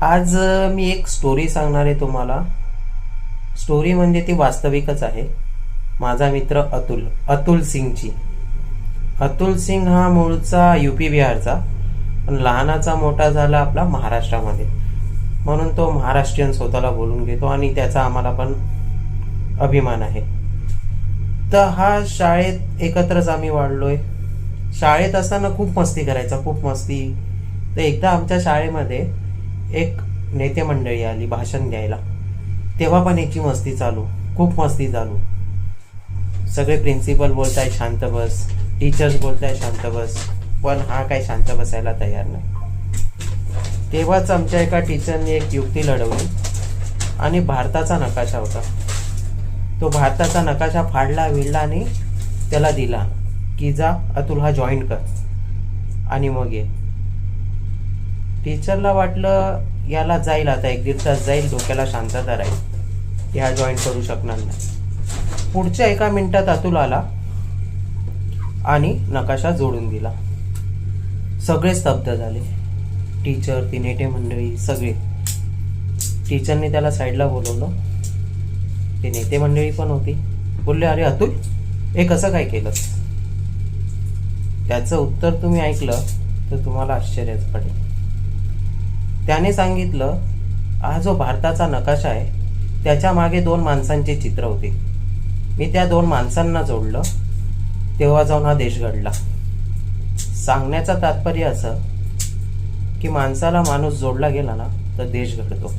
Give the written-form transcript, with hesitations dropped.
आज मी एक स्टोरी सांगणार आहे तुम्हाला. स्टोरी म्हणजे ती वास्तविकच आहे. माझा मित्र अतुल सिंगची. अतुल सिंग हा मूळचा यूपी बिहारचा, पण लहानाचा मोठा झाला आपला महाराष्ट्रामध्ये, म्हणून तो महाराष्ट्रीयन स्वतःला बोलून घेतो आणि त्याचा आम्हाला पण अभिमान आहे. तर हा शाळेत एकत्रच आम्ही वाढलोय. शाळेत असताना खूप मस्ती करायचा, खूप मस्ती. तर एकदा आमच्या शाळेमध्ये एक नेते मंडळी आली भाषण द्यायला. तेव्हा पण याची मस्ती चालू, खूप मस्ती चालू. सगळे प्रिन्सिपल बोलताय शांत बस, टीचर्स बोलताय शांत बस, पण हा काही शांत बसायला तयार नाही. तेव्हाच आमच्या एका टीचरने एक युक्ती लढवली आणि भारताचा नकाशा होता. तो भारताचा नकाशा फाडला विडला आणि त्याला दिला की जा अतुल हा जॉईन कर आणि मग ये. टीचरला वाटलं याला जाईल, आता 1-1.5 तास जाईल, डोक्याला शांतता राहील, ह्या जॉईन करू शकणार नाही. पुढच्या 1 मिनिटात अतुल आला आणि नकाशा जोडून दिला. सगळे स्तब्ध झाले, टीचर, ती नेते मंडळी, सगळे. टीचरने त्याला साईडला बोलवलं. ते नेते मंडळी पण होती. बोलले, अरे अतुल, हे कसं काय केलं? त्याचं उत्तर तुम्ही ऐकलं तर तुम्हाला आश्चर्यच पडेल. त्याने सांगितलं, हा जो भारताचा नकाशा आहे त्याच्या मागे 2 माणसांचे चित्र होते. मी त्या 2 माणसांना जोडलं, तेव्हा जाऊन हा देश घडला. सांगण्याचं तात्पर्य असं की माणसाला माणूस जोडला गेला ना तर देश घडतो.